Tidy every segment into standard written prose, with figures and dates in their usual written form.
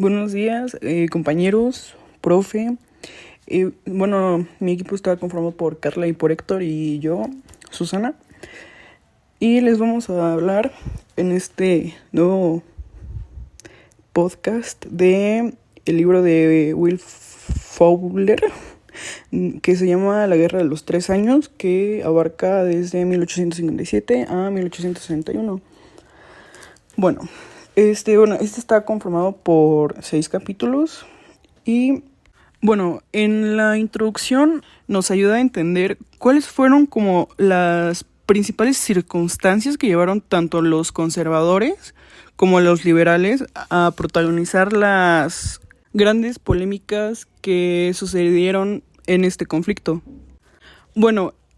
Buenos días, compañeros, profe. Mi equipo está conformado por Carla y por Héctor y yo, Susana. Y les vamos a hablar en este nuevo podcast de el libro de Will Fowler, que se llama La Guerra de los 3 años, que abarca desde 1857 a 1861. Este está conformado por 6 capítulos y en la introducción nos ayuda a entender cuáles fueron como las principales circunstancias que llevaron tanto a los conservadores como a los liberales a protagonizar las grandes polémicas que sucedieron en este conflicto.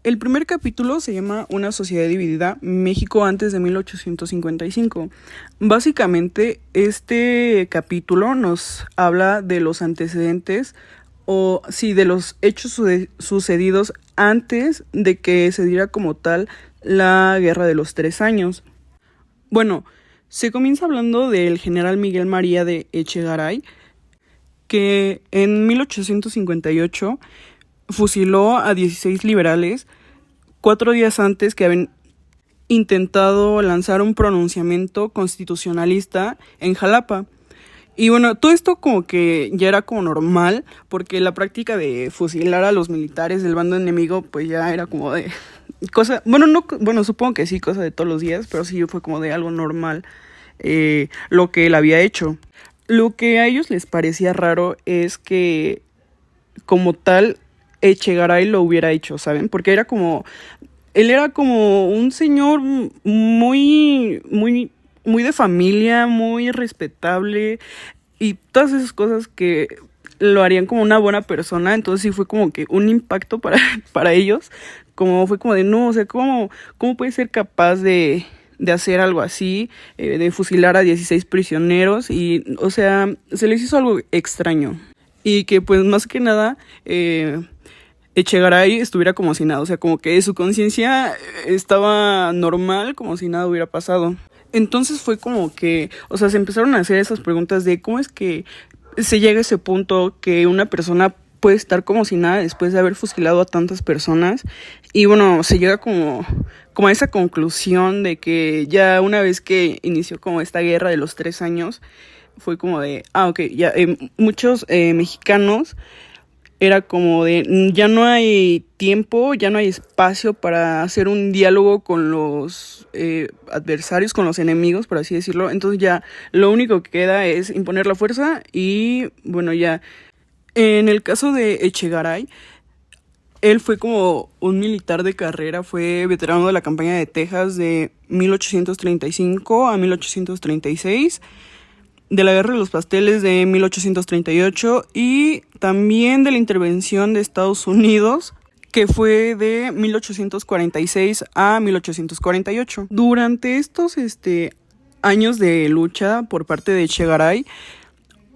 El primer capítulo se llama Una sociedad dividida, México antes de 1855. Básicamente, este capítulo nos habla de los antecedentes de los hechos sucedidos antes de que se diera como tal la Guerra de los 3 años. Se comienza hablando del general Miguel María de Echegaray, que en 1858 fusiló a 16 liberales 4 días antes que habían intentado lanzar un pronunciamiento constitucionalista en Jalapa. Y todo esto como que ya era como normal, porque la práctica de fusilar a los militares del bando enemigo pues ya era como de supongo que sí, cosa de todos los días, pero sí fue como de algo normal lo que él había hecho. Lo que a ellos les parecía raro es que como tal Echegaray lo hubiera hecho, ¿saben? Porque él era como un señor muy de familia, muy respetable y todas esas cosas que lo harían como una buena persona. Entonces sí fue como que un impacto para ellos, como fue como de no, o sea, ¿cómo puede ser capaz de hacer algo así, de fusilar a 16 prisioneros? Y, o sea, se les hizo algo extraño. Y que pues más que nada Echegaray estuviera como si nada, o sea, como que su conciencia estaba normal, como si nada hubiera pasado. Entonces fue como que, o sea, se empezaron a hacer esas preguntas de cómo es que se llega a ese punto que una persona puede estar como si nada después de haber fusilado a tantas personas. Y se llega como a esa conclusión de que ya una vez que inició como esta guerra de los 3 años, fue como de, ya muchos mexicanos era como de, ya no hay tiempo, ya no hay espacio para hacer un diálogo con los adversarios, con los enemigos, por así decirlo. Entonces ya lo único que queda es imponer la fuerza y ya. En el caso de Echegaray, él fue como un militar de carrera, fue veterano de la campaña de Texas de 1835 a 1836, de la Guerra de los Pasteles de 1838 y también de la intervención de Estados Unidos, que fue de 1846 a 1848. Durante estos años de lucha por parte de Echegaray,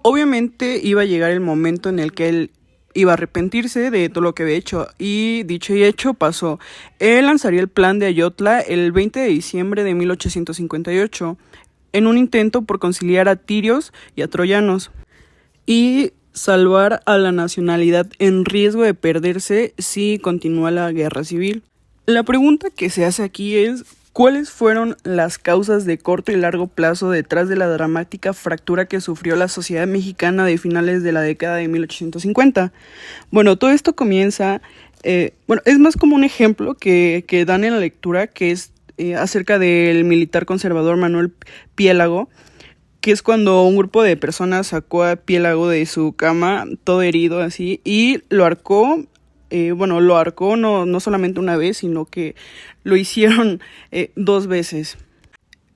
obviamente iba a llegar el momento en el que él iba a arrepentirse de todo lo que había hecho, y dicho y hecho pasó. Él lanzaría el Plan de Ayotla el 20 de diciembre de 1858, en un intento por conciliar a tirios y a troyanos y salvar a la nacionalidad en riesgo de perderse si continúa la guerra civil. La pregunta que se hace aquí es: ¿cuáles fueron las causas de corto y largo plazo detrás de la dramática fractura que sufrió la sociedad mexicana de finales de la década de 1850? Todo esto comienza, es más como un ejemplo que dan en la lectura, que es acerca del militar conservador Manuel Piélago, que es cuando un grupo de personas sacó a Piélago de su cama, todo herido así, y lo arcó. Lo arcó no solamente una vez, sino que lo hicieron 2 veces.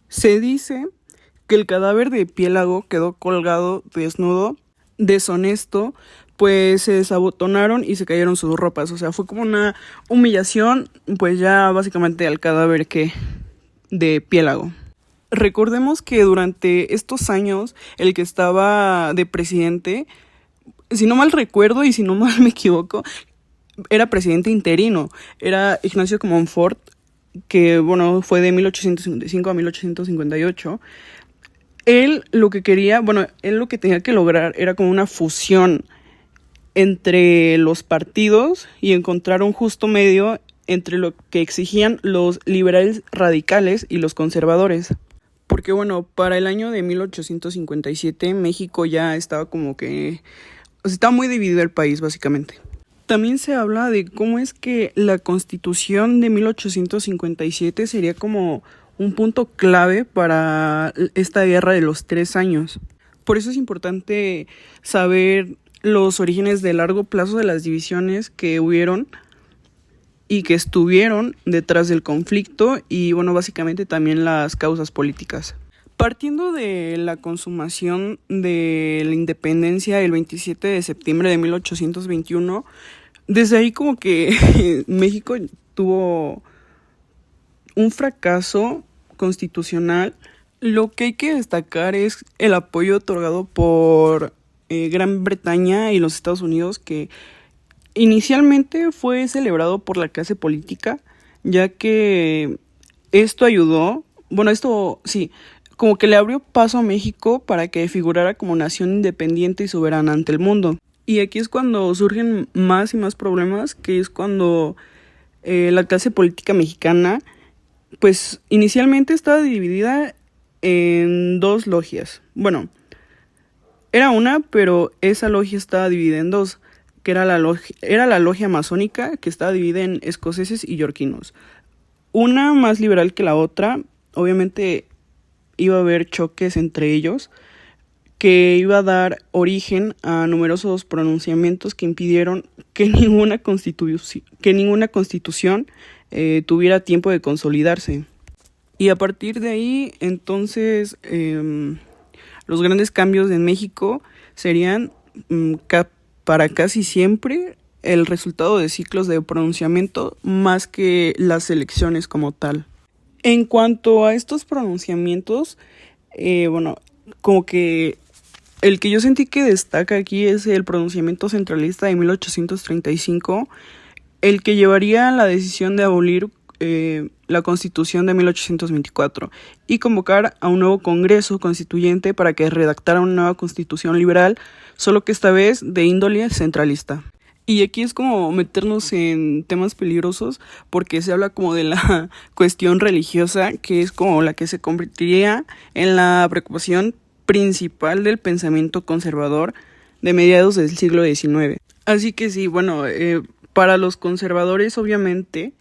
Se dice que el cadáver de Piélago quedó colgado desnudo, deshonesto, pues se desabotonaron y se cayeron sus ropas. O sea, fue como una humillación, pues ya básicamente al cadáver de Piélago. Recordemos que durante estos años el que estaba de presidente, si no mal recuerdo y si no mal me equivoco, era presidente interino, era Ignacio Comonfort, que fue de 1855 a 1858. Él lo que quería, bueno, él lo que tenía que lograr era como una fusión entre los partidos y encontrar un justo medio entre lo que exigían los liberales radicales y los conservadores. Porque bueno, para el año de 1857 México ya estaba como que, o sea, estaba muy dividido el país básicamente. También se habla de cómo es que la Constitución de 1857 sería como un punto clave para esta guerra de los 3 años. Por eso es importante saber los orígenes de largo plazo de las divisiones que hubieron y que estuvieron detrás del conflicto y bueno, básicamente también las causas políticas. Partiendo de la consumación de la independencia el 27 de septiembre de 1821, desde ahí como que México tuvo un fracaso constitucional. Lo que hay que destacar es el apoyo otorgado por Gran Bretaña y los Estados Unidos, que inicialmente fue celebrado por la clase política, ya que esto ayudó, bueno, esto sí, como que le abrió paso a México para que figurara como nación independiente y soberana ante el mundo. Y aquí es cuando surgen más y más problemas, que es cuando la clase política mexicana, pues inicialmente estaba dividida en dos logias. Bueno, era una, pero esa logia estaba dividida en dos, que era la logia masónica, que estaba dividida en escoceses y yorquinos. Una más liberal que la otra, obviamente iba a haber choques entre ellos, que iba a dar origen a numerosos pronunciamientos que impidieron que ninguna constitución tuviera tiempo de consolidarse. Y a partir de ahí, entonces, los grandes cambios en México serían para casi siempre el resultado de ciclos de pronunciamiento más que las elecciones como tal. En cuanto a estos pronunciamientos, bueno, como que el que yo sentí que destaca aquí es el pronunciamiento centralista de 1835, el que llevaría a la decisión de abolir la Constitución de 1824 y convocar a un nuevo Congreso Constituyente para que redactara una nueva Constitución liberal, solo que esta vez de índole centralista. Y aquí es como meternos en temas peligrosos porque se habla como de la cuestión religiosa, que es como la que se convertiría en la preocupación principal del pensamiento conservador de mediados del siglo XIX. Así que sí, bueno, para los conservadores obviamente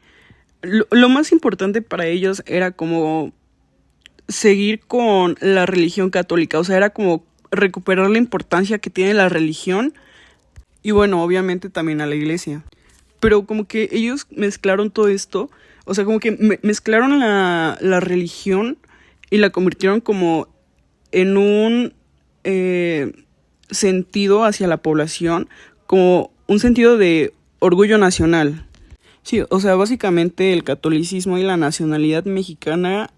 lo más importante para ellos era como seguir con la religión católica, o sea, era como recuperar la importancia que tiene la religión y bueno, obviamente también a la iglesia. Pero como que ellos mezclaron todo esto, o sea, como que mezclaron la religión y la convirtieron como en un sentido hacia la población, como un sentido de orgullo nacional. Sí, o sea, básicamente el catolicismo y la nacionalidad mexicana,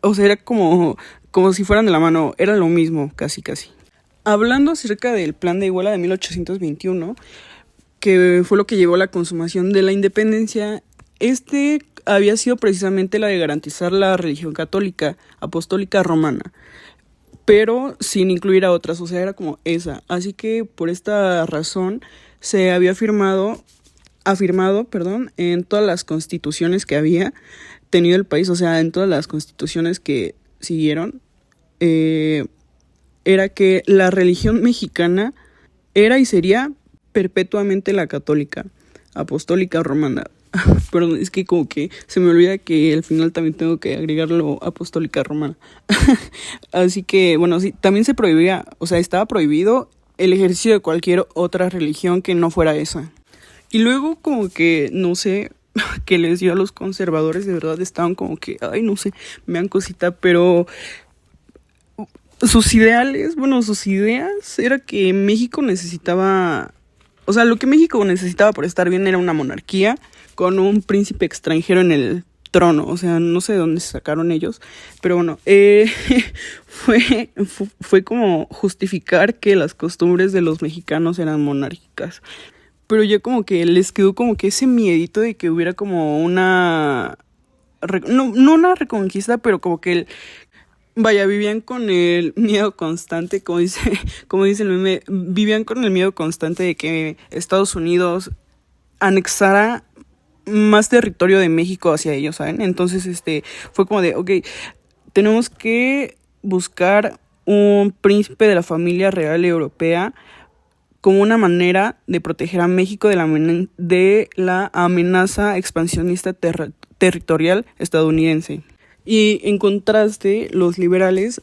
o sea, era como si fueran de la mano, era lo mismo, casi casi. Hablando acerca del Plan de Iguala de 1821, que fue lo que llevó a la consumación de la independencia, este había sido precisamente la de garantizar la religión católica, apostólica romana, pero sin incluir a otras, o sea, era como esa. Así que por esta razón se había afirmado, en todas las constituciones que había tenido el país, o sea, en todas las constituciones que siguieron, era que la religión mexicana era y sería perpetuamente la católica, apostólica romana. Perdón, es que como que se me olvida que al final también tengo que agregarlo apostólica romana. Así que, bueno, sí, también se prohibía, o sea, estaba prohibido el ejercicio de cualquier otra religión que no fuera esa. Y luego como que, no sé, que les dio a los conservadores, de verdad estaban como que, ay, no sé, me dan cosita, pero sus ideales, bueno, sus ideas era que México necesitaba, o sea, lo que México necesitaba por estar bien era una monarquía con un príncipe extranjero en el trono, o sea, no sé de dónde se sacaron ellos, pero bueno, fue como justificar que las costumbres de los mexicanos eran monárquicas. Pero ya como que les quedó como que ese miedito de que hubiera como una... No una reconquista, pero como que Vaya, vivían con el miedo constante, como dice el meme, vivían con el miedo constante de que Estados Unidos anexara más territorio de México hacia ellos, ¿saben? Entonces, fue como de, ok, tenemos que buscar un príncipe de la familia real europea como una manera de proteger a México de la amenaza expansionista territorial estadounidense. Y en contraste, los liberales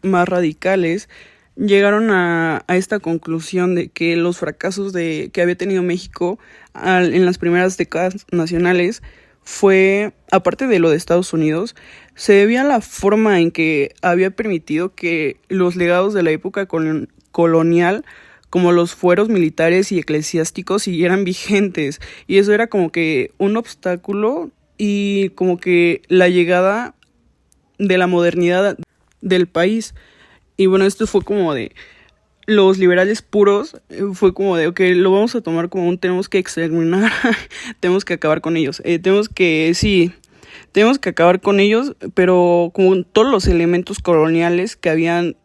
más radicales llegaron a esta conclusión de que los fracasos que había tenido México en las primeras décadas nacionales fue, aparte de lo de Estados Unidos, se debía a la forma en que había permitido que los legados de la época colonial, como los fueros militares y eclesiásticos, siguieran vigentes. Y eso era como que un obstáculo y como que la llegada de la modernidad del país. Y bueno, esto fue como de los liberales puros, fue como de, ok, lo vamos a tomar como tenemos que exterminar, tenemos que acabar con ellos, tenemos que acabar con ellos, pero con todos los elementos coloniales que habían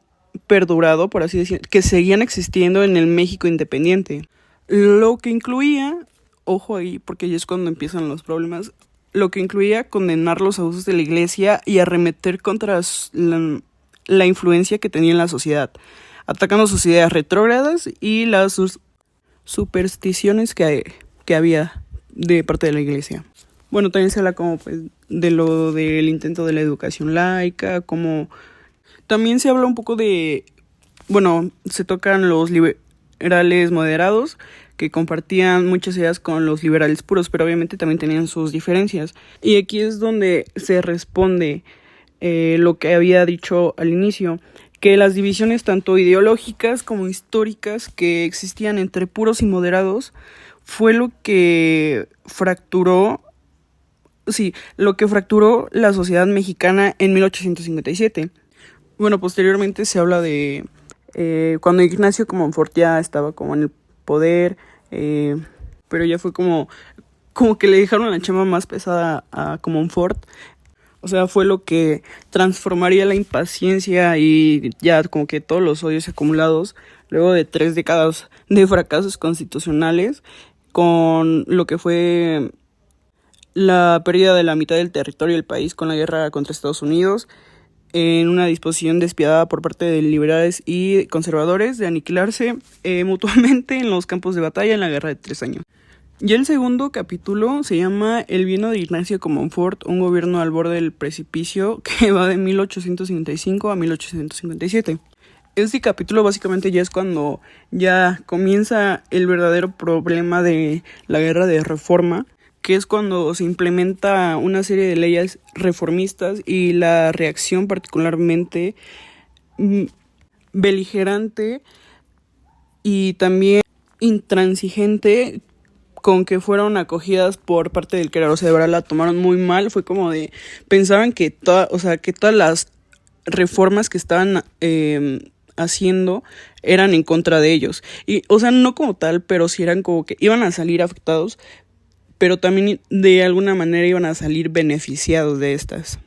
perdurado, por así decir, que seguían existiendo en el México independiente. Lo que incluía, ojo ahí, porque ahí es cuando empiezan los problemas, lo que incluía condenar los abusos de la iglesia y arremeter contra la influencia que tenía en la sociedad, atacando sus ideas retrógradas y las supersticiones que había de parte de la iglesia. Bueno, también se habla como pues de lo del intento de la educación laica, como también se habla un poco de, bueno, se tocan los liberales moderados que compartían muchas ideas con los liberales puros, pero obviamente también tenían sus diferencias. Y aquí es donde se responde lo que había dicho al inicio, que las divisiones tanto ideológicas como históricas que existían entre puros y moderados fue lo que fracturó la sociedad mexicana en 1857. Bueno, posteriormente se habla de cuando Ignacio Comonfort ya estaba como en el poder, pero ya fue como que le dejaron la chamba más pesada a Comonfort. O sea, fue lo que transformaría la impaciencia y ya como que todos los odios acumulados luego de 3 décadas de fracasos constitucionales, con lo que fue la pérdida de la mitad del territorio del país con la guerra contra Estados Unidos, en una disposición despiadada por parte de liberales y conservadores de aniquilarse mutuamente en los campos de batalla en la Guerra de 3 años. Y el segundo capítulo se llama El vino de Ignacio Comonfort, un gobierno al borde del precipicio, que va de 1855 a 1857. Este capítulo básicamente ya es cuando ya comienza el verdadero problema de la guerra de reforma, que es cuando se implementa una serie de leyes reformistas y la reacción particularmente beligerante y también intransigente con que fueron acogidas por parte del clero. O sea, de verdad la tomaron muy mal. Fue como de, pensaban que todas las reformas que estaban haciendo eran en contra de ellos. Y, o sea, no como tal, pero sí eran como que iban a salir afectados, pero también de alguna manera iban a salir beneficiados de estas.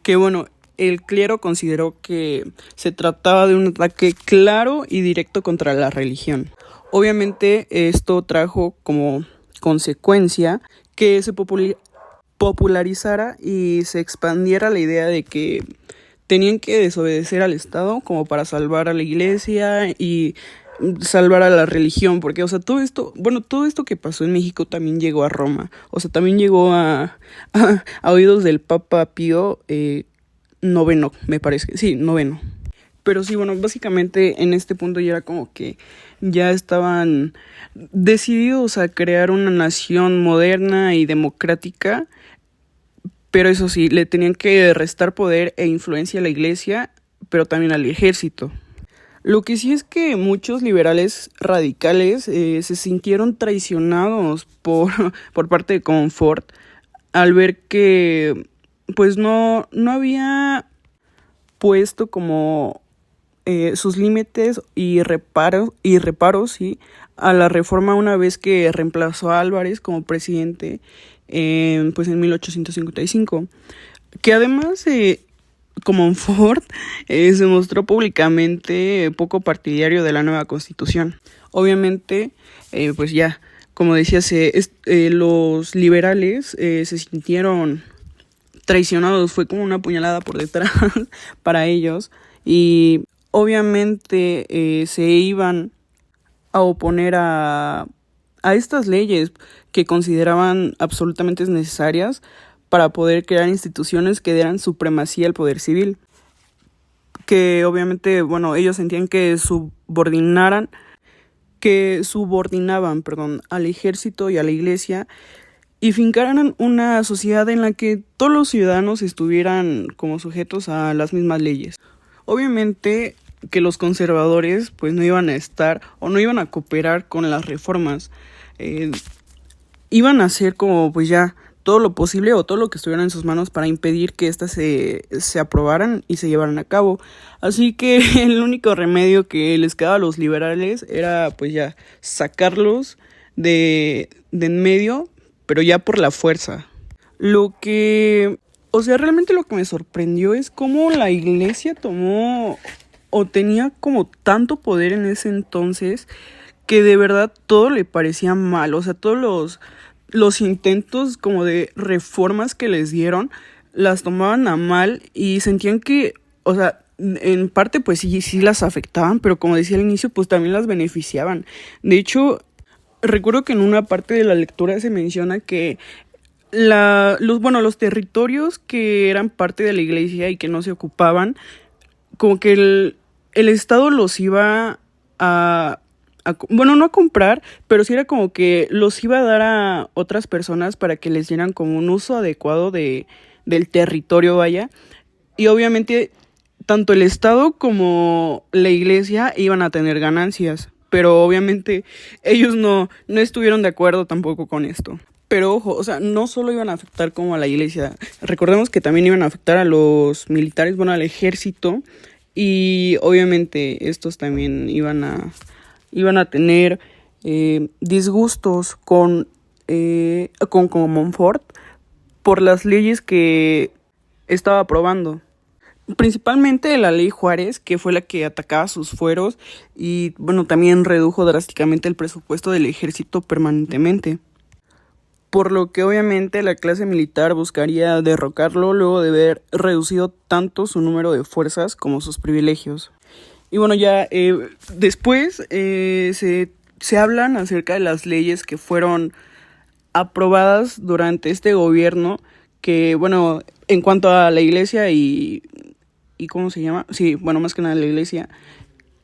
Que bueno, el clero consideró que se trataba de un ataque claro y directo contra la religión. Obviamente esto trajo como consecuencia que se popularizara y se expandiera la idea de que tenían que desobedecer al Estado como para salvar a la iglesia y salvar a la religión, porque, o sea, todo esto que pasó en México también llegó a Roma, o sea, también llegó a oídos del Papa Pío noveno, me parece, sí, noveno. Pero sí, bueno, básicamente en este punto ya era como que ya estaban decididos a crear una nación moderna y democrática, pero eso sí, le tenían que restar poder e influencia a la iglesia, pero también al ejército. Lo que sí es que muchos liberales radicales se sintieron traicionados por parte de Comonfort al ver que pues no había puesto como sus límites y reparos sí, a la reforma una vez que reemplazó a Álvarez como presidente pues en 1855, que además Comonfort se mostró públicamente poco partidario de la nueva constitución. Obviamente, pues ya, como decía, los liberales se sintieron traicionados, fue como una puñalada por detrás para ellos y obviamente se iban a oponer a estas leyes que consideraban absolutamente necesarias para poder crear instituciones que dieran supremacía al poder civil, que obviamente, bueno, ellos sentían que subordinaban, al ejército y a la iglesia y fincaran una sociedad en la que todos los ciudadanos estuvieran como sujetos a las mismas leyes. Obviamente que los conservadores pues no iban a estar o no iban a cooperar con las reformas, iban a hacer como pues ya todo lo posible o todo lo que estuviera en sus manos para impedir que éstas se aprobaran y se llevaran a cabo. Así que el único remedio que les quedaba a los liberales era pues ya sacarlos de en medio, pero ya por la fuerza. Realmente lo que me sorprendió es cómo la iglesia tomó o tenía como tanto poder en ese entonces que de verdad todo le parecía mal. O sea, todos los intentos como de reformas que les dieron las tomaban a mal y sentían que, o sea, en parte pues sí las afectaban, pero como decía al inicio, pues también las beneficiaban. De hecho, recuerdo que en una parte de la lectura se menciona que los territorios que eran parte de la iglesia y que no se ocupaban, como que el Estado los iba no a comprar, pero sí era como que los iba a dar a otras personas para que les dieran como un uso adecuado del territorio, vaya. Y obviamente tanto el Estado como la iglesia iban a tener ganancias, pero obviamente ellos no estuvieron de acuerdo tampoco con esto. Pero ojo, o sea, no solo iban a afectar como a la iglesia, recordemos que también iban a afectar a los militares, al ejército, y obviamente estos también iban a tener disgustos con Comonfort por las leyes que estaba aprobando. Principalmente la ley Juárez, que fue la que atacaba sus fueros y también redujo drásticamente el presupuesto del ejército permanentemente. Por lo que obviamente la clase militar buscaría derrocarlo luego de haber reducido tanto su número de fuerzas como sus privilegios. Y después se hablan acerca de las leyes que fueron aprobadas durante este gobierno, que en cuanto a la iglesia y ¿cómo se llama? Sí, más que nada la iglesia,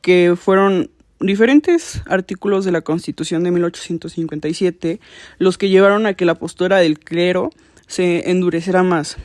que fueron diferentes artículos de la Constitución de 1857 los que llevaron a que la postura del clero se endureciera más.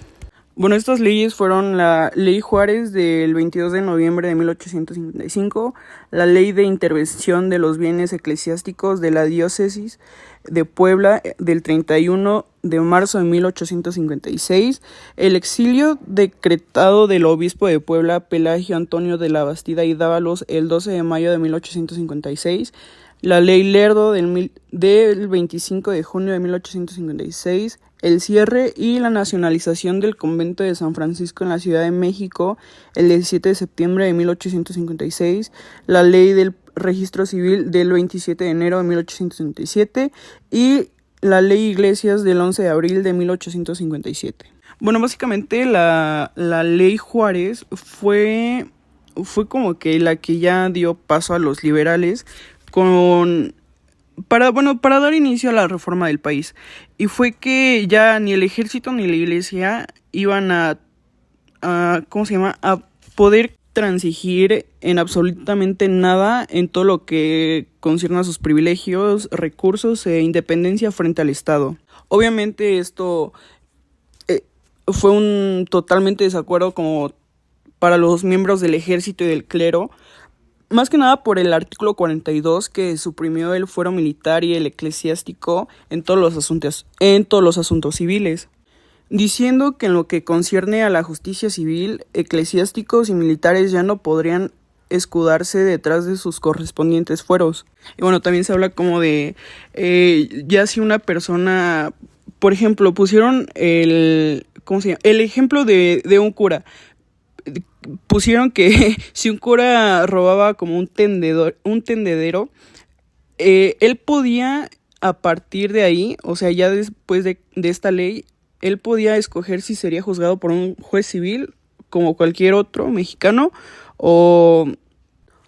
Estas leyes fueron la Ley Juárez del 22 de noviembre de 1855, la Ley de Intervención de los Bienes Eclesiásticos de la Diócesis de Puebla del 31 de marzo de 1856, el exilio decretado del obispo de Puebla, Pelagio Antonio de la Bastida y Dávalos, el 12 de mayo de 1856, la Ley Lerdo del 25 de junio de 1856, el cierre y la nacionalización del convento de San Francisco en la Ciudad de México el 17 de septiembre de 1856, la ley del registro civil del 27 de enero de 1857 y la ley Iglesias del 11 de abril de 1857. Básicamente la ley Juárez fue como que la que ya dio paso a los liberales para dar inicio a la reforma del país. Y fue que ya ni el ejército ni la iglesia iban a poder transigir en absolutamente nada en todo lo que concierne a sus privilegios, recursos e independencia frente al Estado. Obviamente esto fue un totalmente desacuerdo como para los miembros del ejército y del clero, más que nada por el artículo 42 que suprimió el fuero militar y el eclesiástico en todos los asuntos civiles, diciendo que en lo que concierne a la justicia civil, eclesiásticos y militares ya no podrían escudarse detrás de sus correspondientes fueros. Y también se habla como de ya si una persona, por ejemplo, pusieron el ejemplo de un cura. pusieron que si un cura robaba como un tendedero, él podía, a partir de ahí, o sea, ya después de esta ley, él podía escoger si sería juzgado por un juez civil, como cualquier otro mexicano, o,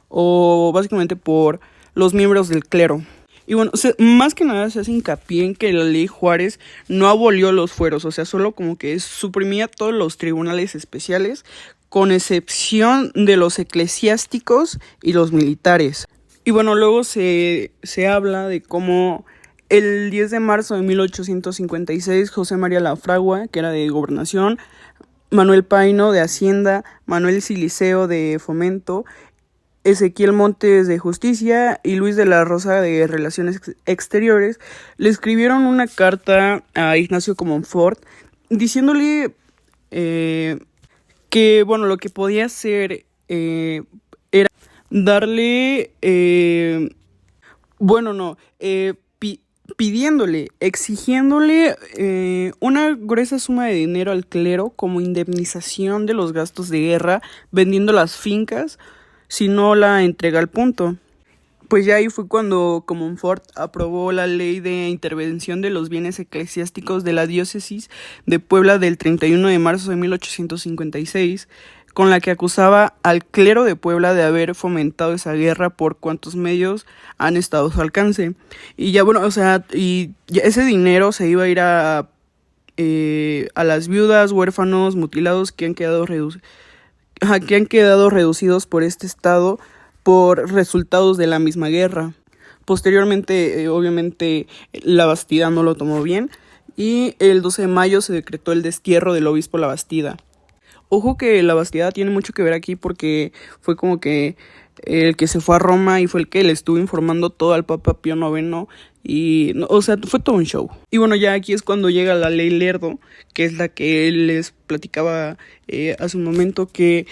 o básicamente por los miembros del clero. Y bueno, más que nada se hace hincapié en que la ley Juárez no abolió los fueros, o sea, solo como que suprimía todos los tribunales especiales, con excepción de los eclesiásticos y los militares. Y bueno, luego se habla de cómo el 10 de marzo de 1856, José María Lafragua, que era de Gobernación, Manuel Paino de Hacienda, Manuel Siliceo de Fomento, Ezequiel Montes de Justicia y Luis de la Rosa de Relaciones Exteriores, le escribieron una carta a Ignacio Comonfort diciéndole que, bueno, lo que podía hacer era darle, pidiéndole, exigiéndole una gruesa suma de dinero al clero como indemnización de los gastos de guerra, vendiendo las fincas si no la entrega al punto. Pues ya ahí fue cuando Comonfort aprobó la ley de intervención de los bienes eclesiásticos de la diócesis de Puebla del 31 de marzo de 1856, con la que acusaba al clero de Puebla de haber fomentado esa guerra por cuantos medios han estado a su alcance. Y ya bueno, o sea, y ya ese dinero se iba a ir a las viudas, huérfanos, mutilados que han quedado reducidos por este estado por resultados de la misma guerra. Posteriormente, obviamente, la Bastida no lo tomó bien y el 12 de mayo se decretó el destierro del obispo Labastida. Ojo que la Bastida tiene mucho que ver aquí porque fue como que el que se fue a Roma y fue el que le estuvo informando todo al Papa Pío IX y, o sea, fue todo un show. Y bueno, ya aquí es cuando llega la ley Lerdo, que es la que les platicaba hace un momento, que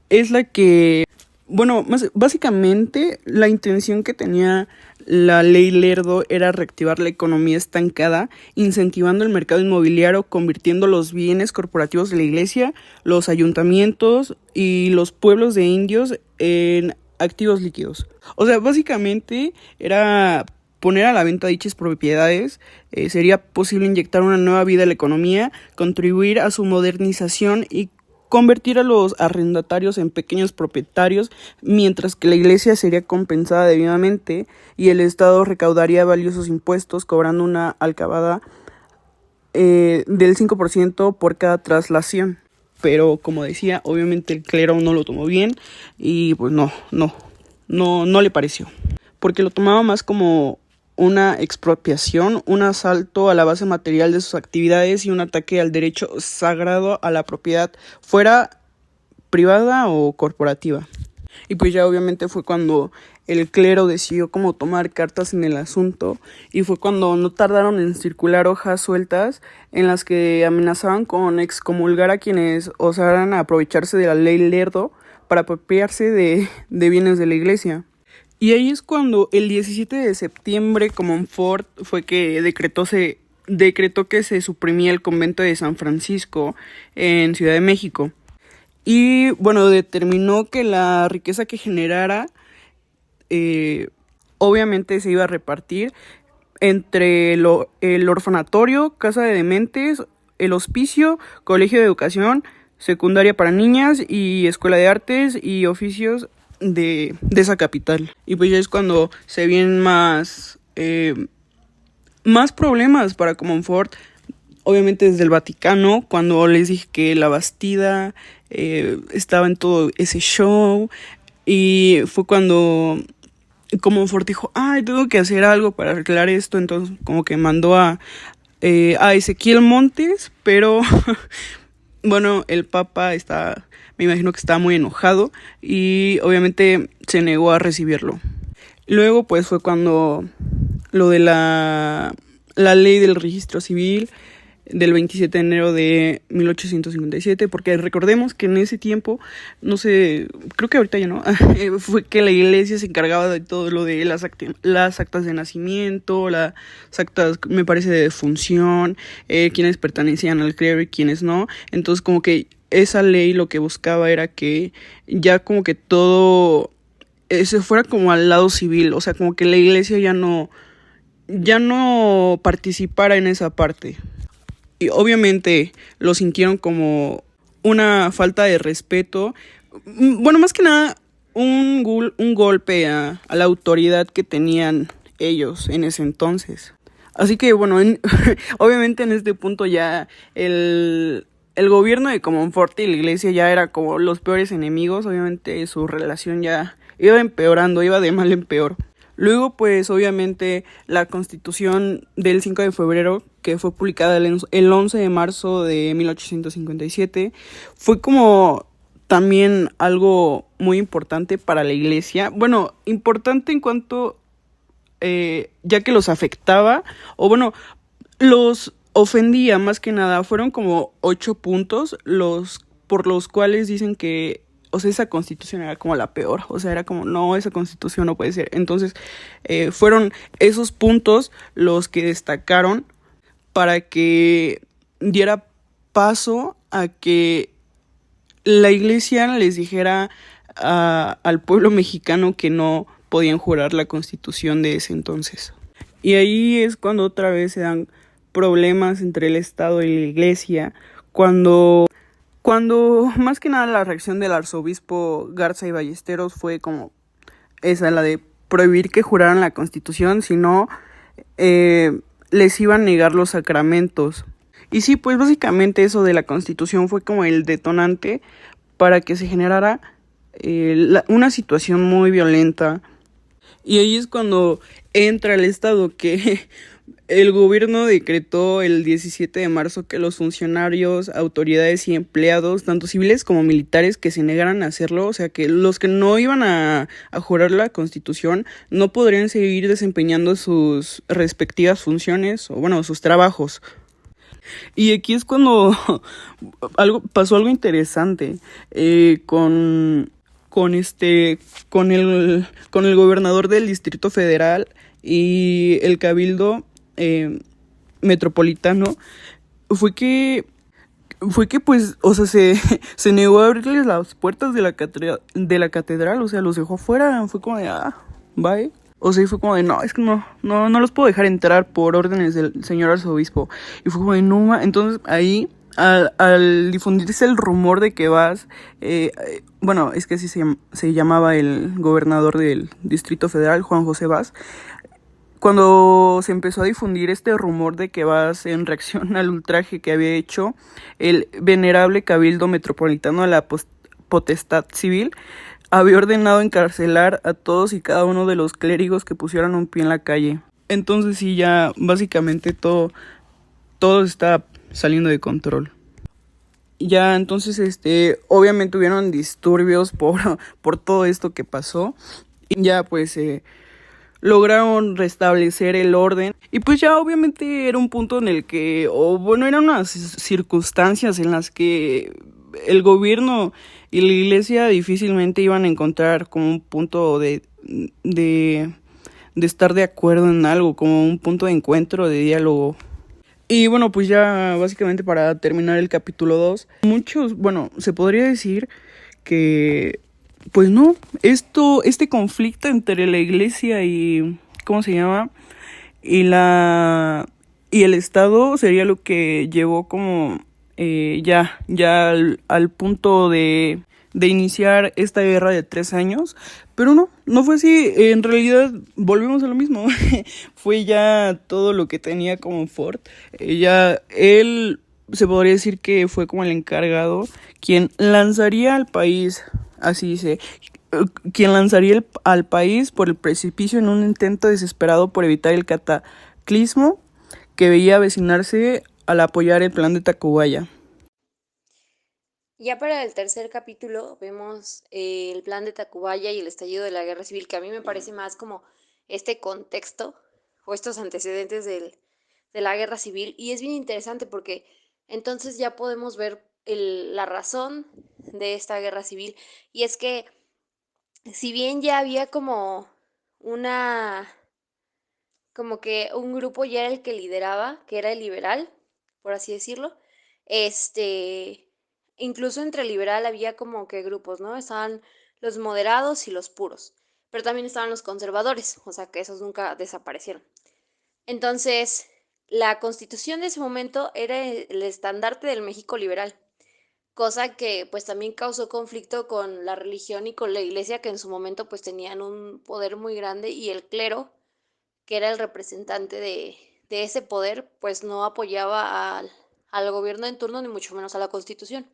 es la que... Bueno, básicamente la intención que tenía la ley Lerdo era reactivar la economía estancada, incentivando el mercado inmobiliario, convirtiendo los bienes corporativos de la iglesia, los ayuntamientos y los pueblos de indios en activos líquidos. O sea, básicamente era poner a la venta dichas propiedades, sería posible inyectar una nueva vida a la economía, contribuir a su modernización y convertir a los arrendatarios en pequeños propietarios, mientras que la iglesia sería compensada debidamente y el Estado recaudaría valiosos impuestos, cobrando una alcabada del 5% por cada traslación. Pero como decía, obviamente el clero no lo tomó bien y pues no le pareció, porque lo tomaba más como una expropiación, un asalto a la base material de sus actividades y un ataque al derecho sagrado a la propiedad, fuera privada o corporativa. Y pues ya obviamente fue cuando el clero decidió como tomar cartas en el asunto y fue cuando no tardaron en circular hojas sueltas en las que amenazaban con excomulgar a quienes osaran aprovecharse de la ley Lerdo para apropiarse de bienes de la iglesia. Y ahí es cuando el 17 de septiembre Comonfort fue que decretó que se suprimía el convento de San Francisco en Ciudad de México. Y bueno, determinó que la riqueza que generara obviamente se iba a repartir entre el orfanatorio, casa de dementes, el hospicio, colegio de educación secundaria para niñas y escuela de artes y oficios de esa capital. Y pues ya es cuando se vienen más problemas para Comonfort, obviamente desde el Vaticano, cuando les dije que la Bastida estaba en todo ese show, y fue cuando Comonfort dijo, tengo que hacer algo para arreglar esto. Entonces como que mandó a Ezequiel Montes, pero bueno, el Papa me imagino que estaba muy enojado y obviamente se negó a recibirlo. Luego pues fue cuando lo de la ley del registro civil del 27 de enero de 1857, porque recordemos que en ese tiempo, no sé, creo que ahorita ya no, fue que la iglesia se encargaba de todo lo de las actas de nacimiento, las actas, me parece, de defunción, quienes pertenecían al clero y quienes no. Entonces como que esa ley lo que buscaba era que ya como que todo se fuera como al lado civil, o sea, como que la iglesia ya no participara en esa parte. Y obviamente lo sintieron como una falta de respeto. Bueno, más que nada, un golpe a la autoridad que tenían ellos en ese entonces. Así que, bueno, obviamente en este punto ya el gobierno de Comonfort y la iglesia ya era como los peores enemigos. Obviamente su relación ya iba empeorando, iba de mal en peor. Luego, pues, obviamente, la Constitución del 5 de febrero, que fue publicada el 11 de marzo de 1857, fue como también algo muy importante para la iglesia. Bueno, importante en cuanto, ya que los afectaba, o bueno, los ofendía más que nada. Fueron como 8 puntos por los cuales dicen que, o sea, esa constitución era como la peor. O sea, era como, no, esa constitución no puede ser. Entonces, fueron esos puntos los que destacaron para que diera paso a que la iglesia les dijera al pueblo mexicano que no podían jurar la constitución de ese entonces. Y ahí es cuando otra vez se dan problemas entre el Estado y la iglesia, cuando más que nada la reacción del arzobispo Garza y Ballesteros fue como esa, la de prohibir que juraran la constitución, si no, les iban a negar los sacramentos. Y sí, pues básicamente eso de la constitución fue como el detonante para que se generara una situación muy violenta. Y ahí es cuando entra el Estado, que el gobierno decretó el 17 de marzo que los funcionarios, autoridades y empleados, tanto civiles como militares, que se negaran a hacerlo, o sea, que los que no iban a jurar la Constitución no podrían seguir desempeñando sus respectivas funciones, o bueno, sus trabajos. Y aquí es cuando pasó algo interesante, con con el gobernador del Distrito Federal y el Cabildo metropolitano. Fue que pues, o sea, se negó a abrirles las puertas de la catedral, o sea, los dejó afuera. Fue como de, bye. O sea, y fue como de, no, es que no los puedo dejar entrar por órdenes del señor arzobispo. Y fue como de, no, entonces ahí, al difundirse el rumor de que bueno, es que así se llamaba el gobernador del Distrito Federal, Juan José Vaz. Cuando se empezó a difundir este rumor de que Vaz, en reacción al ultraje que había hecho el venerable Cabildo Metropolitano a la potestad civil, había ordenado encarcelar a todos y cada uno de los clérigos que pusieran un pie en la calle. Entonces sí, ya básicamente todo está saliendo de control. Ya entonces, obviamente hubieron disturbios por todo esto que pasó. Y ya pues lograron restablecer el orden. Y pues ya obviamente era un punto en el que, o bueno, eran unas circunstancias en las que el gobierno y la iglesia difícilmente iban a encontrar como un punto de estar de acuerdo en algo, como un punto de encuentro, de diálogo. Y bueno, pues ya básicamente para terminar el capítulo 2, bueno, se podría decir que, pues no, este conflicto entre la iglesia y, ¿cómo se llama? Y el Estado sería lo que llevó como ya al punto de iniciar esta guerra de 3 años. Pero no fue así. En realidad volvemos a lo mismo. Fue ya todo lo que tenía como Ford. Ya él se podría decir que fue como el encargado, quien lanzaría al país, así dice, quien lanzaría al país por el precipicio en un intento desesperado por evitar el cataclismo que veía avecinarse al apoyar el plan de Tacubaya. Ya para el tercer capítulo vemos el plan de Tacubaya y el estallido de la guerra civil, que a mí me parece más como este contexto o estos antecedentes de la guerra civil. Y es bien interesante porque entonces ya podemos ver la razón de esta guerra civil. Y es que si bien ya había como una, como que un grupo ya era el que lideraba, que era el liberal, por así decirlo, este incluso entre liberal había como que grupos, ¿no? Estaban los moderados y los puros, pero también estaban los conservadores, o sea que esos nunca desaparecieron. Entonces, la constitución de ese momento era el estandarte del México liberal, cosa que pues también causó conflicto con la religión y con la iglesia, que en su momento pues tenían un poder muy grande, y el clero, que era el representante de ese poder, pues no apoyaba al gobierno en turno, ni mucho menos a la constitución.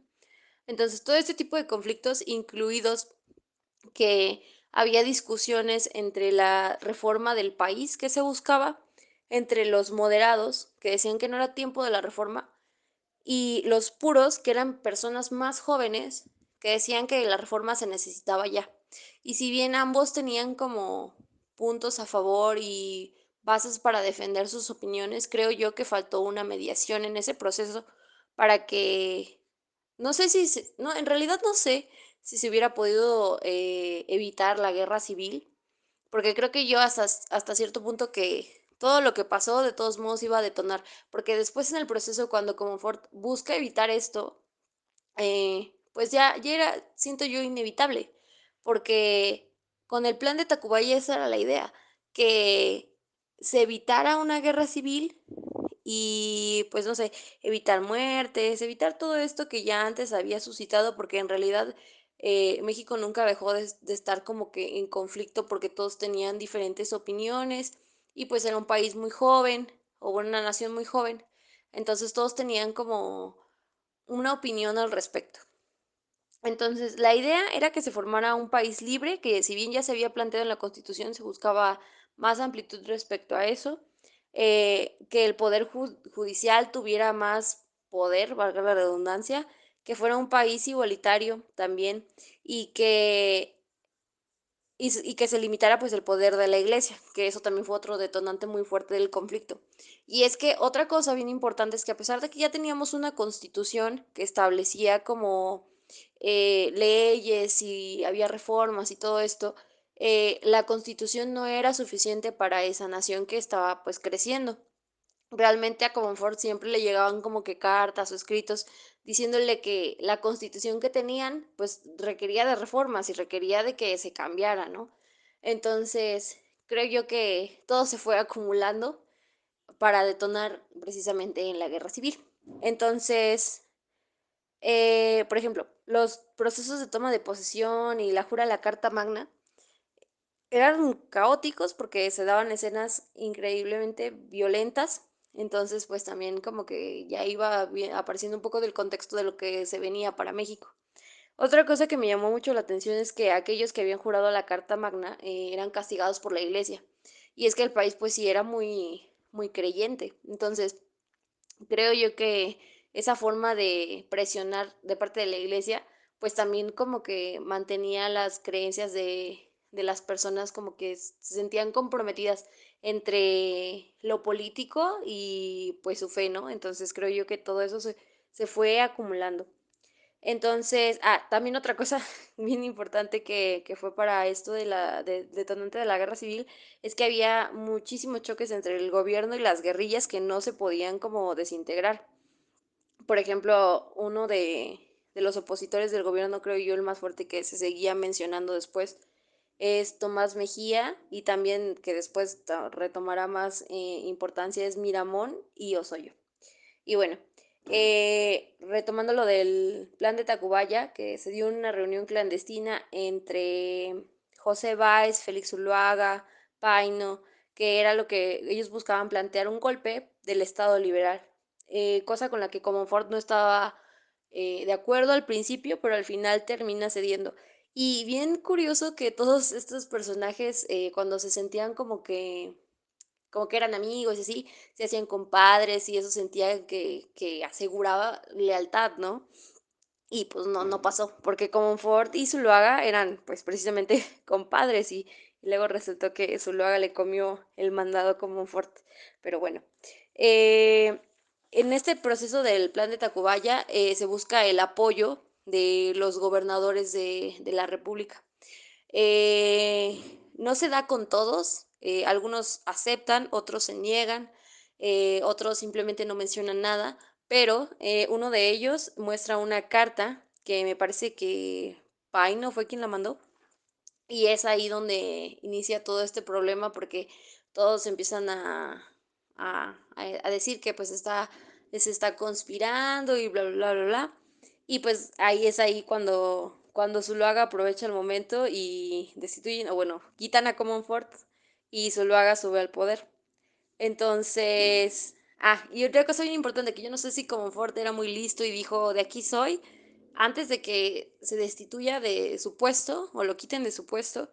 Entonces, todo este tipo de conflictos, incluidos que había discusiones entre la reforma del país que se buscaba, entre los moderados, que decían que no era tiempo de la reforma, y los puros, que eran personas más jóvenes, que decían que la reforma se necesitaba ya. Y si bien ambos tenían como puntos a favor y bases para defender sus opiniones, creo yo que faltó una mediación en ese proceso para que, no sé si, no, en realidad no sé si se hubiera podido evitar la guerra civil, porque creo que yo hasta cierto punto que todo lo que pasó de todos modos iba a detonar, porque después en el proceso cuando Comonfort busca evitar esto, pues ya era, siento yo, inevitable, porque con el plan de Tacubaya esa era la idea, que se evitara una guerra civil y pues no sé, evitar muertes, evitar todo esto que ya antes había suscitado, porque en realidad México nunca dejó de estar como que en conflicto porque todos tenían diferentes opiniones y pues era un país muy joven, o bueno, una nación muy joven, entonces todos tenían como una opinión al respecto. Entonces, la idea era que se formara un país libre, que si bien ya se había planteado en la Constitución, se buscaba más amplitud respecto a eso, que el poder judicial tuviera más poder, valga la redundancia, que fuera un país igualitario también y que se limitara pues el poder de la iglesia, que eso también fue otro detonante muy fuerte del conflicto. Y es que otra cosa bien importante es que a pesar de que ya teníamos una constitución que establecía como leyes y había reformas y todo esto, la constitución no era suficiente para esa nación que estaba pues creciendo. Realmente a Comonfort siempre le llegaban como que cartas o escritos diciéndole que la constitución que tenían pues requería de reformas y requería de que se cambiara, ¿no? Entonces, creo yo que todo se fue acumulando para detonar precisamente en la guerra civil. Entonces, por ejemplo, los procesos de toma de posesión y la jura de la Carta Magna eran caóticos porque se daban escenas increíblemente violentas, entonces pues también como que ya iba apareciendo un poco del contexto de lo que se venía para México. Otra cosa que me llamó mucho la atención es que aquellos que habían jurado la Carta Magna eran castigados por la iglesia. Y es que el país pues sí era muy, muy creyente. Entonces, creo yo que esa forma de presionar de parte de la iglesia, pues también como que mantenía las creencias de las personas como que se sentían comprometidas entre lo político y pues su fe, ¿no? Entonces creo yo que todo eso se fue acumulando. Entonces, también otra cosa bien importante que fue para esto detonante de la guerra civil es que había muchísimos choques entre el gobierno y las guerrillas que no se podían como desintegrar. Por ejemplo, uno de los opositores del gobierno, creo yo, el más fuerte que se seguía mencionando después, es Tomás Mejía, y también que después retomará más importancia es Miramón y Osoyo. Y bueno, retomando lo del plan de Tacubaya, que se dio una reunión clandestina entre José Báez, Félix Zuluaga, Paino, que era lo que ellos buscaban plantear un golpe del Estado liberal, cosa con la que Comonfort no estaba de acuerdo al principio, pero al final termina cediendo. Y bien curioso que todos estos personajes, cuando se sentían como que eran amigos y así, se hacían compadres y eso sentía que aseguraba lealtad, ¿no? Y pues no pasó, porque Comonfort y Zuluaga eran pues precisamente compadres y luego resultó que Zuluaga le comió el mandado a Comonfort. Pero bueno, eh, en este proceso del plan de Tacubaya se busca el apoyo de los gobernadores de la República. No se da con todos, algunos aceptan, otros se niegan, otros simplemente no mencionan nada, pero uno de ellos muestra una carta que me parece que Paino fue quien la mandó, y es ahí donde inicia todo este problema porque todos empiezan a decir que pues se está conspirando y bla, bla, bla, bla. Y pues ahí es ahí cuando Zuluaga aprovecha el momento y destituyen, o bueno, quitan a Comonfort y Zuluaga sube al poder. Entonces, y otra cosa bien importante, que yo no sé si Comonfort era muy listo y dijo, de aquí soy, antes de que se destituya de su puesto o lo quiten de su puesto,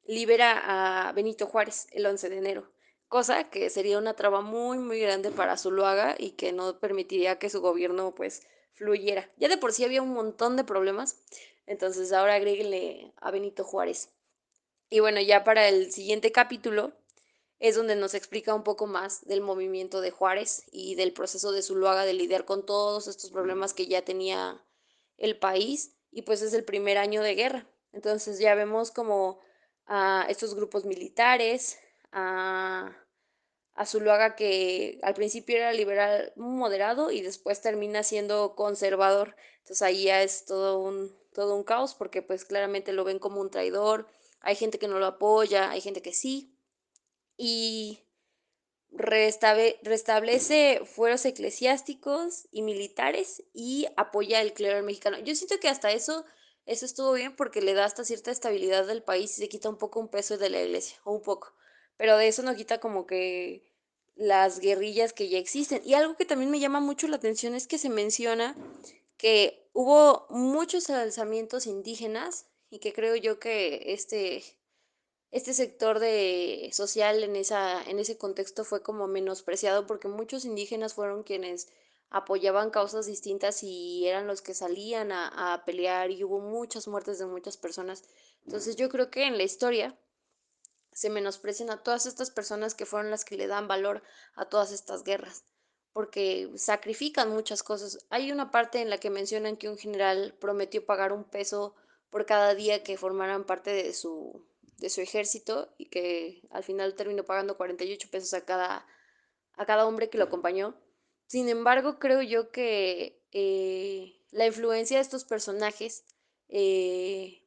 libera a Benito Juárez el 11 de enero, cosa que sería una traba muy, muy grande para Zuluaga y que no permitiría que su gobierno pues fluyera. Ya de por sí había un montón de problemas, entonces ahora agréguenle a Benito Juárez. Y bueno, ya para el siguiente capítulo es donde nos explica un poco más del movimiento de Juárez y del proceso de Zuluaga de lidiar con todos estos problemas que ya tenía el país y pues es el primer año de guerra. Entonces ya vemos como a estos grupos militares, a, a Zuluaga que al principio era liberal moderado y después termina siendo conservador. Entonces ahí ya es todo un caos porque pues claramente lo ven como un traidor, hay gente que no lo apoya, hay gente que sí. Y restablece fueros eclesiásticos y militares y apoya el clero mexicano. Yo siento que hasta eso estuvo bien porque le da hasta cierta estabilidad al país y se quita un poco un peso de la iglesia, o un poco. Pero de eso no quita como que las guerrillas que ya existen. Y algo que también me llama mucho la atención es que se menciona que hubo muchos alzamientos indígenas y que creo yo que este sector social en ese contexto fue como menospreciado porque muchos indígenas fueron quienes apoyaban causas distintas y eran los que salían a pelear y hubo muchas muertes de muchas personas. Entonces yo creo que en la historia se menosprecian a todas estas personas que fueron las que le dan valor a todas estas guerras, porque sacrifican muchas cosas. Hay una parte en la que mencionan que un general prometió pagar un peso por cada día que formaran parte de su ejército y que al final terminó pagando 48 pesos a cada hombre que lo acompañó. Sin embargo, creo yo que la influencia de estos personajes eh,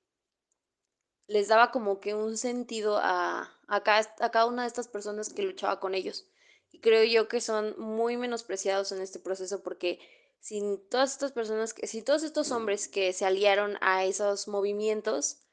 les daba como que un sentido a cada una de estas personas que luchaba con ellos. Y creo yo que son muy menospreciados en este proceso porque sin todas estas personas, sin todos estos hombres que se aliaron a esos movimientos,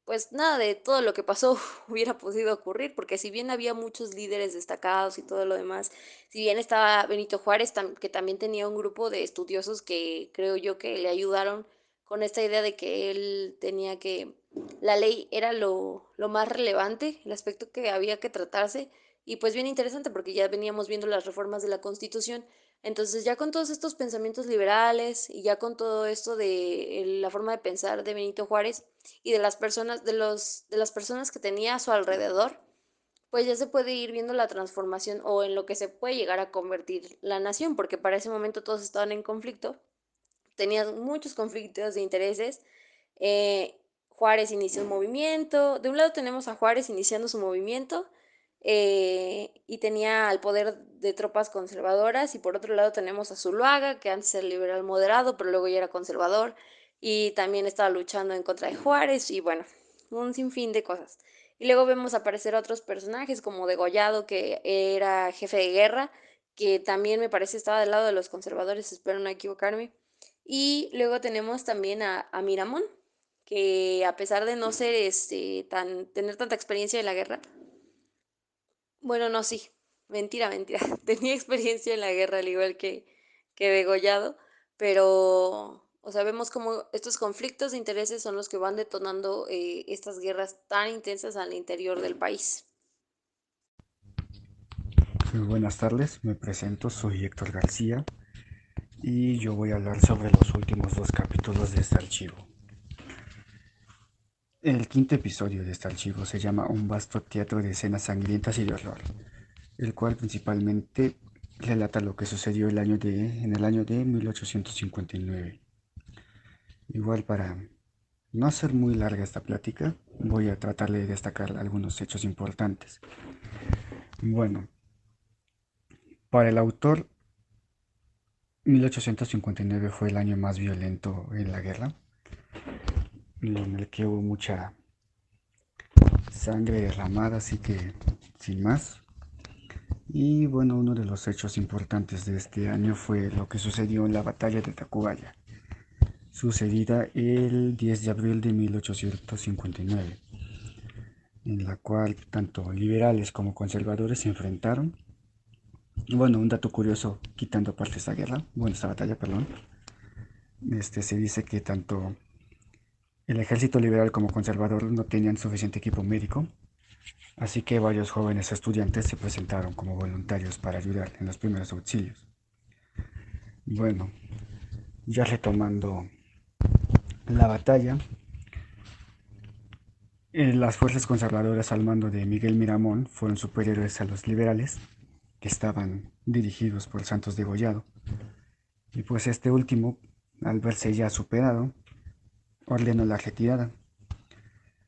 pues nada de todo lo que pasó hubiera podido ocurrir, porque si bien había muchos líderes destacados y todo lo demás, si bien estaba Benito Juárez, que también tenía un grupo de estudiosos que creo yo que le ayudaron con esta idea de que él tenía que, la ley era lo más relevante, el aspecto que había que tratarse, y pues bien interesante porque ya veníamos viendo las reformas de la Constitución. Entonces ya con todos estos pensamientos liberales y ya con todo esto de la forma de pensar de Benito Juárez, y de las personas, de las personas que tenía a su alrededor, pues ya se puede ir viendo la transformación o en lo que se puede llegar a convertir la nación, porque para ese momento todos estaban en conflicto, tenían muchos conflictos de intereses. Juárez inició un movimiento, de un lado tenemos a Juárez iniciando su movimiento y tenía al poder de tropas conservadoras y por otro lado tenemos a Zuluaga, que antes era liberal moderado, pero luego ya era conservador y también estaba luchando en contra de Juárez y bueno, un sinfín de cosas. Y luego vemos aparecer a otros personajes como Degollado, que era jefe de guerra, que también me parece estaba del lado de los conservadores, espero no equivocarme. Y luego tenemos también a Miramón, que a pesar de no ser tener tanta experiencia en la guerra, bueno, no, sí, mentira, mentira, tenía experiencia en la guerra al igual que Degollado, pero, o sea, vemos como estos conflictos de intereses son los que van detonando estas guerras tan intensas al interior del país. Muy buenas tardes, me presento, soy Héctor García y yo voy a hablar sobre los últimos dos capítulos de este archivo. El quinto episodio de este archivo se llama Un vasto teatro de escenas sangrientas y de horror, el cual principalmente relata lo que sucedió en el año de 1859. Igual para no hacer muy larga esta plática, voy a tratar de destacar algunos hechos importantes. Bueno, para el autor 1859 fue el año más violento en la guerra, en el que hubo mucha sangre derramada, así que sin más. Y bueno, uno de los hechos importantes de este año fue lo que sucedió en la batalla de Tacubaya, sucedida el 10 de abril de 1859, en la cual tanto liberales como conservadores se enfrentaron. Y bueno, un dato curioso, quitando aparte esta batalla, perdón, se dice que tanto el ejército liberal como conservador no tenían suficiente equipo médico, así que varios jóvenes estudiantes se presentaron como voluntarios para ayudar en los primeros auxilios. Bueno, ya retomando la batalla, las fuerzas conservadoras al mando de Miguel Miramón fueron superiores a los liberales, que estaban dirigidos por Santos de Gollado, y pues este último, al verse ya superado, ordenó la retirada.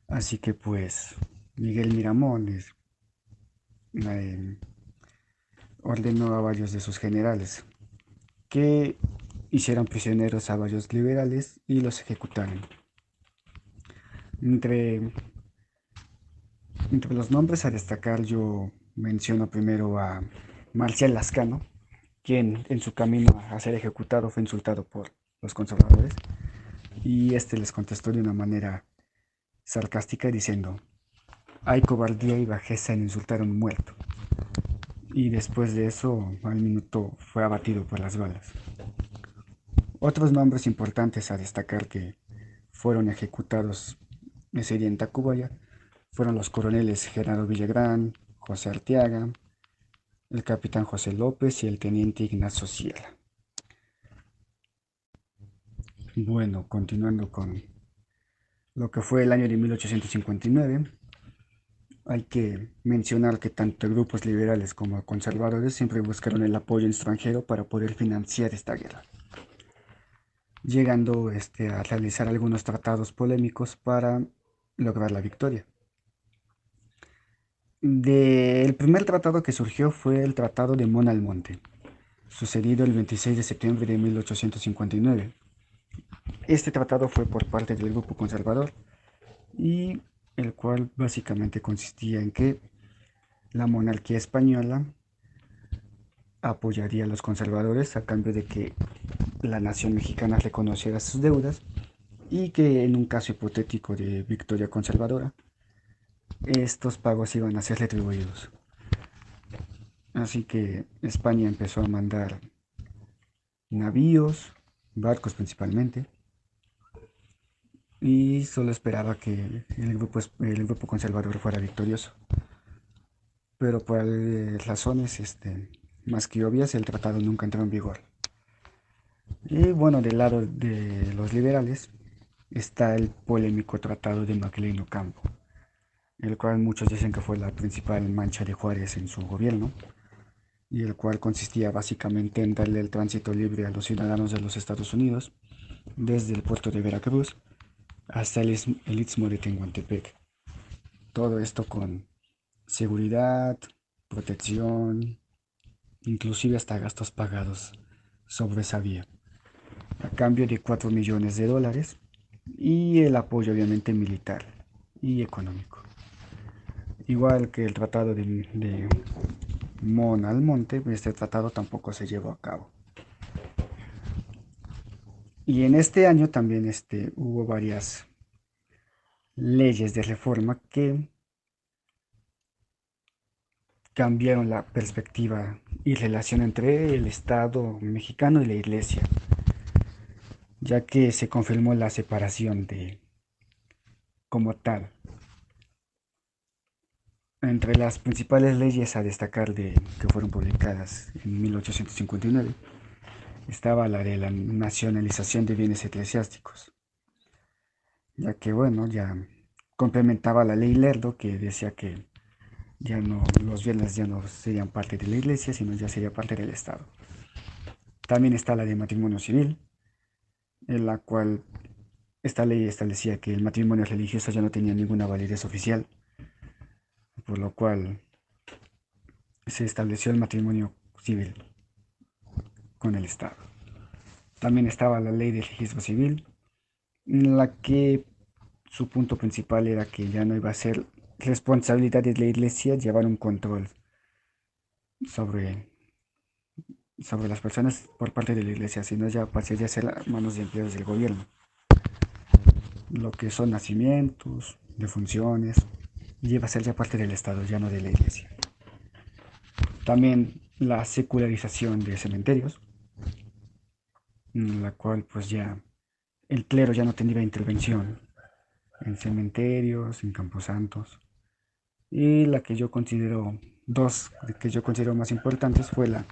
Así que pues Miguel Miramón eh, ordenó a varios de sus generales que hicieran prisioneros a varios liberales y los ejecutaran. Entre, entre los nombres a destacar yo menciono primero a Marcial Lascano, quien en su camino a ser ejecutado fue insultado por los conservadores y este les contestó de una manera sarcástica diciendo: hay cobardía y bajeza en insultar a un muerto. Y después de eso, al minuto fue abatido por las balas. Otros nombres importantes a destacar que fueron ejecutados ese día en Tacubaya fueron los coroneles Gerardo Villagrán, José Arteaga, el capitán José López y el teniente Ignacio Sierra. Bueno, continuando con lo que fue el año de 1859, hay que mencionar que tanto grupos liberales como conservadores siempre buscaron el apoyo extranjero para poder financiar esta guerra, llegando a realizar algunos tratados polémicos para lograr la victoria. El primer tratado que surgió fue el Tratado de Mon Almonte, sucedido el 26 de septiembre de 1859. Este tratado fue por parte del grupo conservador y el cual básicamente consistía en que la monarquía española apoyaría a los conservadores a cambio de que la nación mexicana reconociera sus deudas y que en un caso hipotético de victoria conservadora, estos pagos iban a ser retribuidos. Así que España empezó a mandar navíos, barcos principalmente, y solo esperaba que el grupo conservador fuera victorioso. Pero por razones más que obvias, el tratado nunca entró en vigor. Y bueno, del lado de los liberales está el polémico Tratado de Maclean Ocampo, el cual muchos dicen que fue la principal mancha de Juárez en su gobierno, y el cual consistía básicamente en darle el tránsito libre a los ciudadanos de los Estados Unidos desde el puerto de Veracruz hasta el istmo de Tehuantepec. Todo esto con seguridad, protección, inclusive hasta gastos pagados sobre esa vía, a cambio de 4 millones de dólares y el apoyo obviamente militar y económico. Igual que el tratado de Mon Almonte, este tratado tampoco se llevó a cabo. Y en este año también hubo varias leyes de reforma que cambiaron la perspectiva y relación entre el Estado mexicano y la Iglesia, ya que se confirmó la separación como tal. Entre las principales leyes a destacar que fueron publicadas en 1859 estaba la de la nacionalización de bienes eclesiásticos, ya que bueno, ya complementaba la ley Lerdo, que decía que ya no, los bienes ya no serían parte de la iglesia, sino ya sería parte del Estado. También está la de matrimonio civil, en la cual esta ley establecía que el matrimonio religioso ya no tenía ninguna validez oficial, por lo cual se estableció el matrimonio civil con el Estado. También estaba la ley del registro civil, en la que su punto principal era que ya no iba a ser responsabilidad de la iglesia llevar un control sobre, sobre las personas por parte de la iglesia, sino ya pasaría a ser a manos de empleados del gobierno, lo que son nacimientos, defunciones, y iba a ser ya parte del Estado, ya no de la iglesia. También la secularización de cementerios, en la cual pues ya el clero ya no tendría intervención en cementerios, en camposantos. Y la que yo considero, dos que yo considero más importantes fue la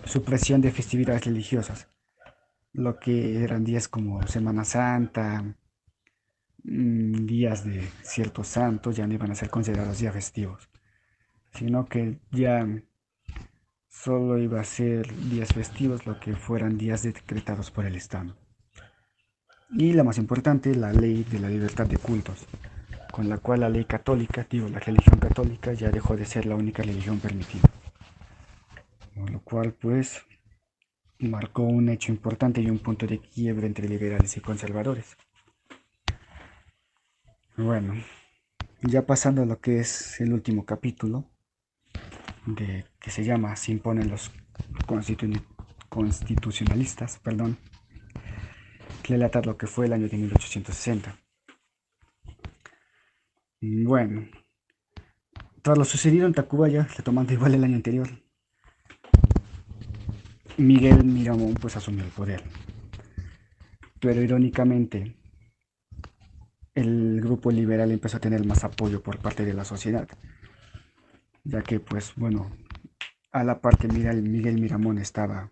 supresión de festividades religiosas, lo que eran días como Semana Santa, días de ciertos santos ya no iban a ser considerados días festivos, sino que ya solo iba a ser días festivos lo que fueran días decretados por el Estado. Y la más importante, la ley de la libertad de cultos, con la cual la ley católica, digo, la religión católica ya dejó de ser la única religión permitida. Con lo cual, pues, marcó un hecho importante y un punto de quiebre entre liberales y conservadores. Bueno, ya pasando a lo que es el último capítulo, que se llama Se imponen los constitucionalistas, que relata lo que fue el año de 1860. Bueno, tras lo sucedido en Tacubaya, retomando igual el año anterior, Miguel Miramón pues asumió el poder. Pero irónicamente, el grupo liberal empezó a tener más apoyo por parte de la sociedad, ya que pues bueno, a la par que Miguel Miramón estaba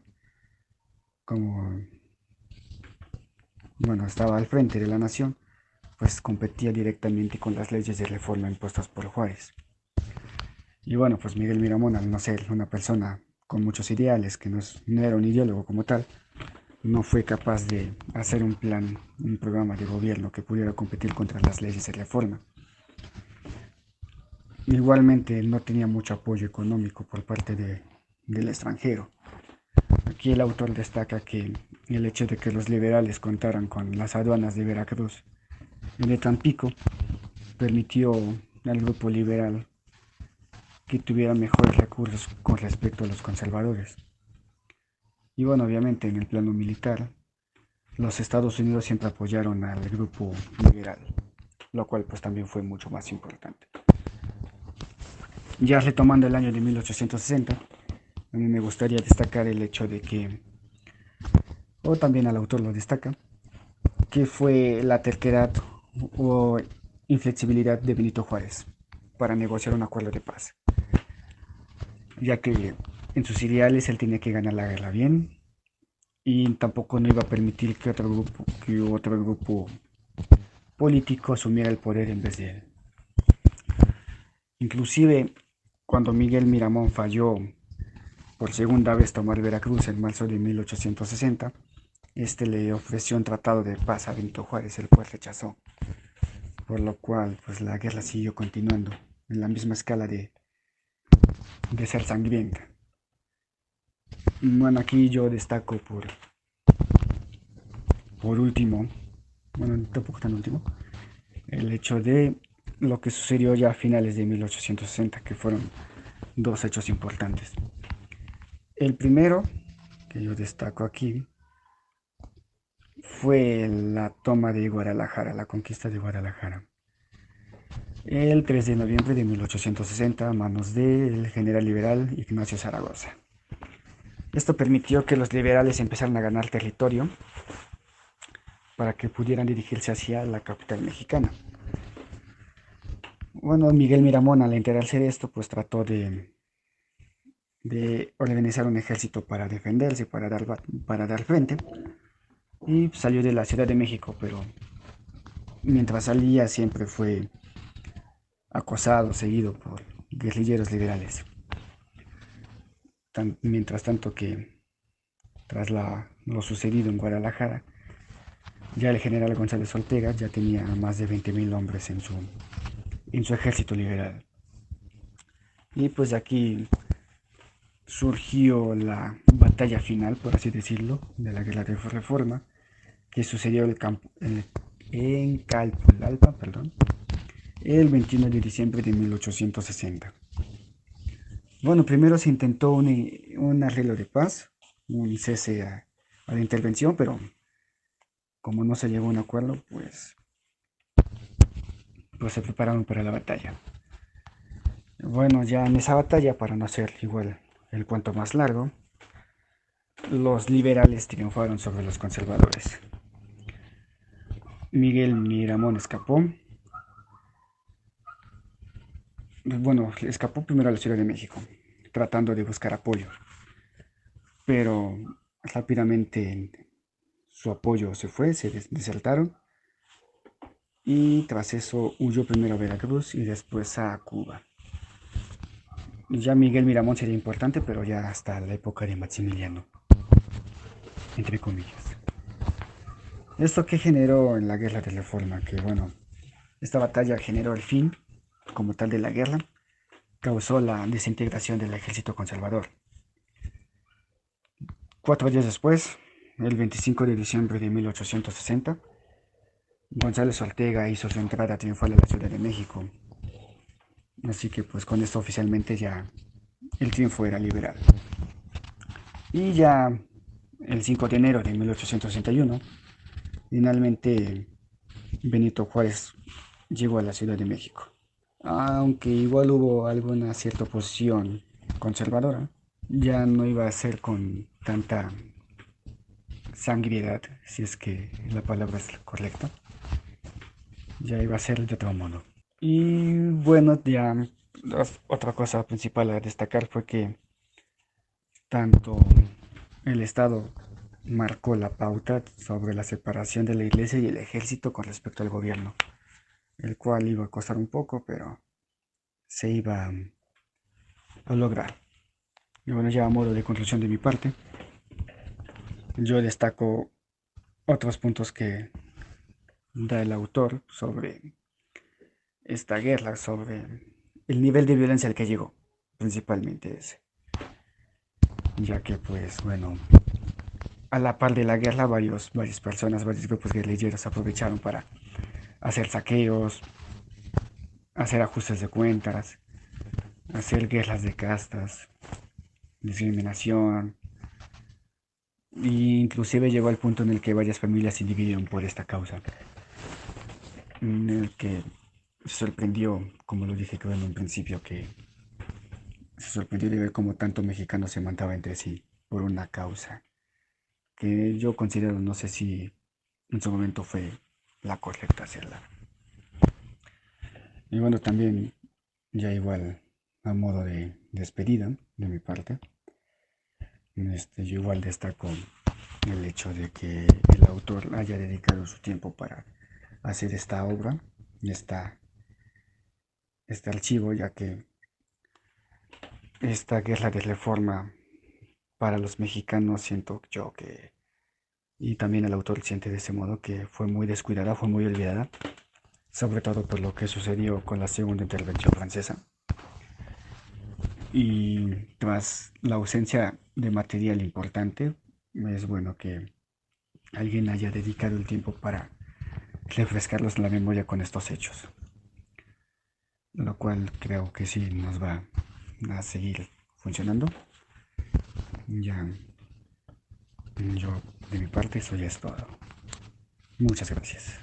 como, bueno, estaba al frente de la nación, pues competía directamente con las leyes de reforma impuestas por Juárez. Y bueno, pues Miguel Miramón, al no ser una persona con muchos ideales, que no era un ideólogo como tal, no fue capaz de hacer un plan, un programa de gobierno que pudiera competir contra las leyes de reforma. Igualmente no tenía mucho apoyo económico por parte del extranjero. Aquí el autor destaca que el hecho de que los liberales contaran con las aduanas de Veracruz y de Tampico permitió al grupo liberal que tuviera mejores recursos con respecto a los conservadores. Y bueno, obviamente en el plano militar, los Estados Unidos siempre apoyaron al grupo liberal, lo cual pues también fue mucho más importante. Ya retomando el año de 1860, a mí me gustaría destacar el hecho de que, o también al autor lo destaca, que fue la terquedad o inflexibilidad de Benito Juárez para negociar un acuerdo de paz, ya que en sus ideales él tenía que ganar la guerra bien y tampoco no iba a permitir que otro grupo político asumiera el poder en vez de él. Inclusive cuando Miguel Miramón falló por segunda vez tomar Veracruz en marzo de 1860, este le ofreció un tratado de paz a Benito Juárez, el cual rechazó, por lo cual pues la guerra siguió continuando en la misma escala de ser sangrienta. Bueno, aquí yo destaco por último, bueno, tampoco tan último, el hecho de lo que sucedió ya a finales de 1860, que fueron dos hechos importantes. El primero, que yo destaco aquí, fue la toma de Guadalajara, la conquista de Guadalajara. El 3 de noviembre de 1860 a manos del general liberal Ignacio Zaragoza. Esto permitió que los liberales empezaran a ganar territorio para que pudieran dirigirse hacia la capital mexicana. Bueno, Miguel Miramón, al enterarse de esto, pues trató de organizar un ejército para defenderse, para dar frente, y salió de la Ciudad de México, pero mientras salía siempre fue acosado, seguido por guerrilleros liberales. Mientras tanto que tras lo sucedido en Guadalajara, ya el general González Ortega ya tenía más de 20,000 hombres en su ejército liberal. Y pues aquí surgió la batalla batalla final, por así decirlo, de la Guerra de Reforma, que sucedió en Calpulalpa, perdón, el 21 de diciembre de 1860. Bueno, primero se intentó un arreglo de paz, un cese a la intervención, pero como no se llegó a un acuerdo, pues se prepararon para la batalla. Bueno, ya en esa batalla, para no hacer igual el cuento más largo, los liberales triunfaron sobre los conservadores. Miguel Miramón escapó. Bueno, escapó primero a la Ciudad de México, tratando de buscar apoyo, pero rápidamente su apoyo se fue, se desertaron y tras eso huyó primero a Veracruz y después a Cuba. Ya Miguel Miramón sería importante, pero ya hasta la época de Maximiliano, entre comillas. ¿Esto qué generó en la Guerra de Reforma? Que bueno, esta batalla generó el fin, como tal, de la guerra, causó la desintegración del ejército conservador. 4 días después, el 25 de diciembre de 1860, González Ortega hizo su entrada triunfal a la Ciudad de México. Así que pues con esto oficialmente ya el triunfo era liberal. Y ya el 5 de enero de 1861, finalmente Benito Juárez llegó a la Ciudad de México. Aunque igual hubo alguna cierta oposición conservadora, ya no iba a ser con tanta sangriedad, si es que la palabra es correcta, ya iba a ser de otro modo. Y bueno, ya otra cosa principal a destacar fue que tanto el Estado marcó la pauta sobre la separación de la iglesia y el ejército con respecto al gobierno, el cual iba a costar un poco, pero se iba a lograr. Y bueno, ya a modo de conclusión de mi parte, yo destaco otros puntos que da el autor sobre esta guerra, sobre el nivel de violencia al que llegó, principalmente ese, ya que pues bueno, a la par de la guerra varias personas, varios grupos guerrilleros aprovecharon para hacer saqueos, hacer ajustes de cuentas, hacer guerras de castas, discriminación, e inclusive llegó al punto en el que varias familias se dividieron por esta causa, en el que se sorprendió, como lo dije en un principio, que se sorprendió de ver cómo tanto mexicano se mataba entre sí por una causa que yo considero, no sé si en su momento fue la correcta hacerla. Y bueno, también ya igual a modo de despedida de mi parte, yo igual destaco el hecho de que el autor haya dedicado su tiempo para hacer esta obra, este archivo, ya que esta guerra de reforma para los mexicanos siento yo que, y también el autor siente de ese modo, que fue muy descuidada, fue muy olvidada, sobre todo por lo que sucedió con la segunda intervención francesa. Y tras la ausencia de material importante, es bueno que alguien haya dedicado el tiempo para refrescarlos en la memoria con estos hechos, lo cual creo que sí nos va a seguir funcionando. Ya yo de mi parte eso ya es todo. Muchas gracias.